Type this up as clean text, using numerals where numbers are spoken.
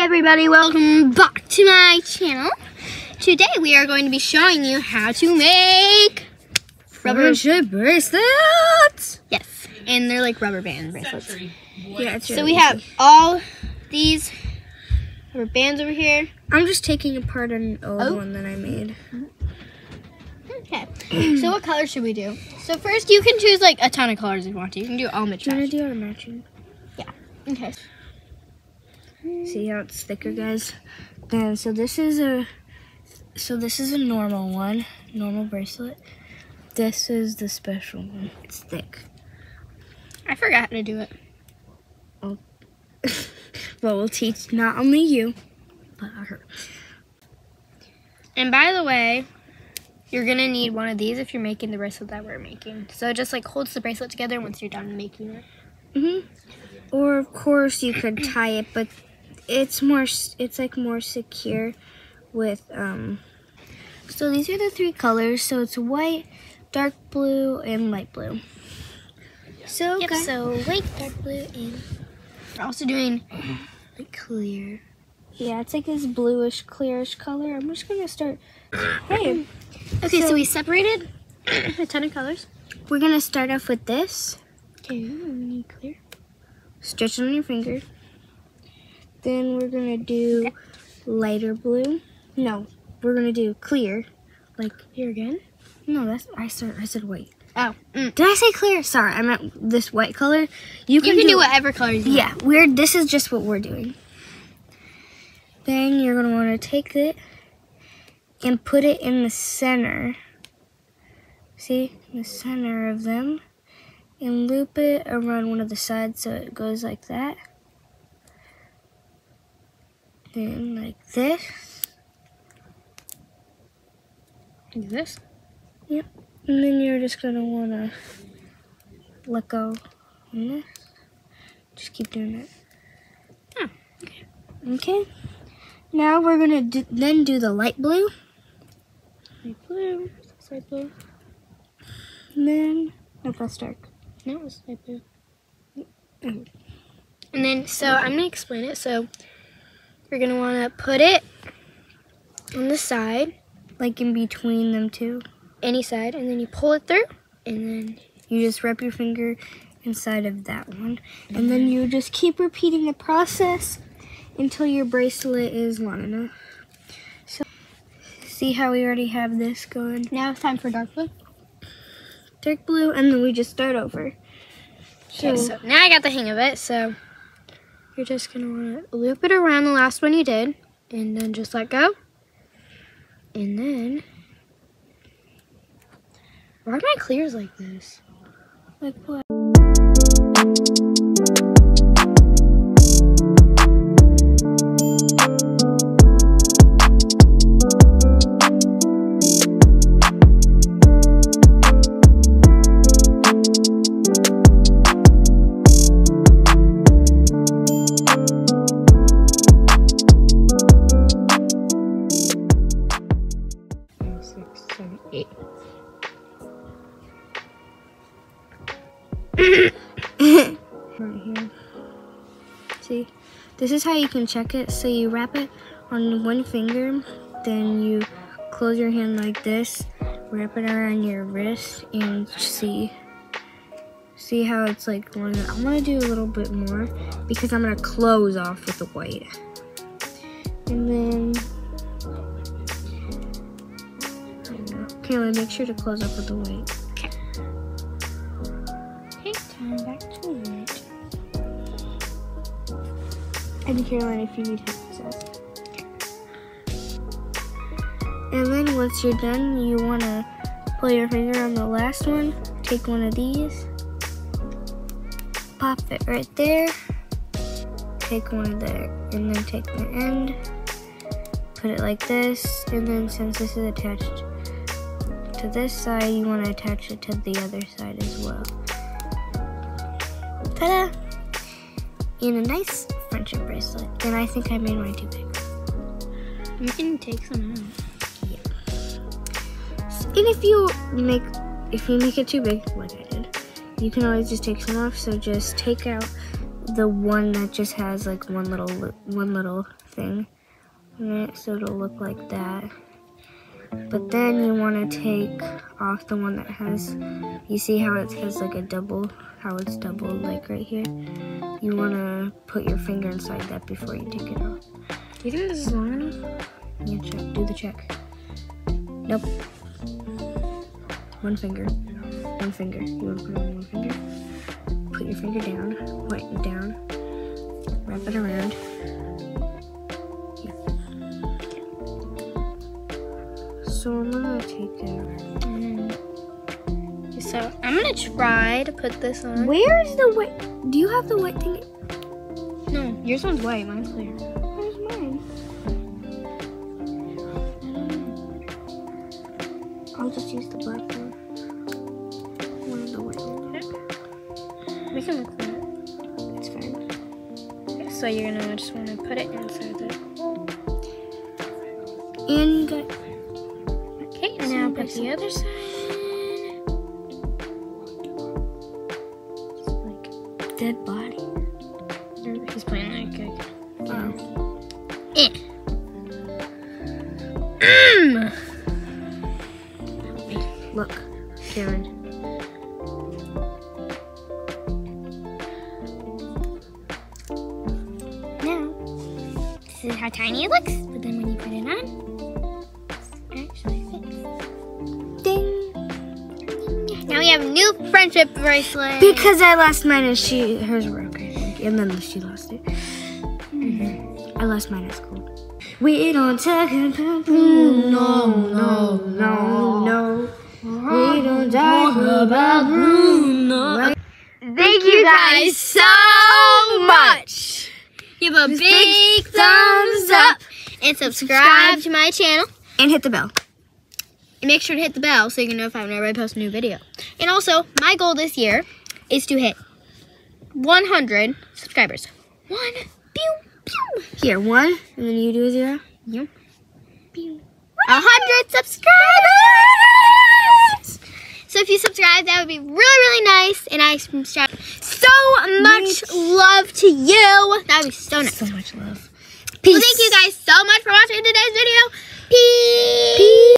Hi everybody, welcome back to my channel. Today we are going to be showing you how to make rubber bracelets. Yes, and they're like rubber band bracelets. Yeah, it's so we have all these rubber bands over here. I'm just taking apart an old one that I made. Okay, so what color should we do? So first you can choose like a ton of colors if you want to. You can do all matching. Do you want to do our matching? Yeah. Okay. See how it's thicker, guys? Then so this is a normal one, normal bracelet. This is the special one. It's thick. I forgot how to do it. Oh. Well, we'll teach not only you, but her. And by the way, you're gonna need one of these if you're making the bracelet that we're making. So it just like holds the bracelet together once you're done making it. Or of course you could tie it, but it's like more secure with so these are the three colors. So it's white, dark blue, and light blue. So yep, so white, dark blue, and we're also doing like clear. Yeah, it's like this bluish, clearish color. I'm just gonna start. Hey. Okay, so we separated a ton of colors. We're gonna start off with this. Okay, we need clear. Stretch it on your finger. Then we're gonna do lighter blue. No, we're gonna do clear. Like here again? No, I said white. Oh. Did I say clear? Sorry, I meant this white color. You can do whatever color you want. Yeah, this is just what we're doing. Then you're gonna wanna take it and put it in the center. See? In the center of them. And loop it around one of the sides so it goes like that. Then like this. Like this? Yep. And then you're just gonna wanna let go on this. Just keep doing it. Oh, okay. Okay. Now we're gonna do the light blue. Light blue. Light blue. And then no, that's dark. No, it's light blue. And then, so I'm gonna explain it. So you're gonna wanna put it on the side, like in between them two. Any side, and then you pull it through, and then you just wrap your finger inside of that one, and then you just keep repeating the process until your bracelet is long enough. So, see how we already have this going? Now it's time for dark blue. Dark blue, and then we just start over. Okay, so now I got the hang of it. So you're just gonna want to loop it around the last one you did, and then just let go. And then, why are my clears like this? Like what? Right here. See, this is how you can check it. So you wrap it on one finger, then you close your hand like this, wrap it around your wrist, and see how it's like going. I'm gonna do a little bit more because I'm gonna close off with the white, and then Kayla, make sure to close up with the white. Turn back to white. And Caroline, if you need help, says. And then once you're done, you want to pull your finger on the last one, take one of these, pop it right there, take one of there, and then take the end, put it like this, and then since this is attached to this side, you want to attach it to the other side as well. Ta-da! And a nice friendship bracelet. And I think I made mine too big. You can take some out. Yeah. And if you make it too big, like I did, you can always just take some off. So just take out the one that just has like one little thing in it, so it'll look like that. But then you want to take off the one that has, you see how it has like a double, how it's doubled like right here? You want to put your finger inside that before you take it off. Do you think this is long enough? Yeah, check. Do the check. Nope. One finger. One finger. You want to put it on one finger? Put your finger down. Point it down. Wrap it around. Yeah. So I'm gonna take it. So I'm gonna try to put this on. Where's the white? Do you have the white thing? No, yours one's white. Mine's clear. Where's mine? I'll just use the black one. One of the white one. We can look for it. It's fine. Okay, so you're gonna just want to put it inside the. And you got. Okay, and now put the other side. Dead body. He's playing like a game. Look, Karen. Now, this is how tiny it looks. But then when you put it on, it actually fits. Ding. Now we have a new friendship bracelet. Because I lost mine and hers broke, I think. And then she lost it. I lost mine at school. We don't talk about Bruno, no. We don't talk about Bruno. Thank you guys so much. Give a big thumbs up and subscribe to my channel. And hit the bell. And make sure to hit the bell so you can notify whenever I post a new video. And also, my goal this year is to hit 100 subscribers. 1, pew, pew. Here, 1, and then you do a 0. Yep. Pew. 100 subscribers! So if you subscribe, that would be really, really nice. And I subscribe so much love to you. That would be so nice. So much love. Peace. Well, thank you guys so much for watching today's video. Peace.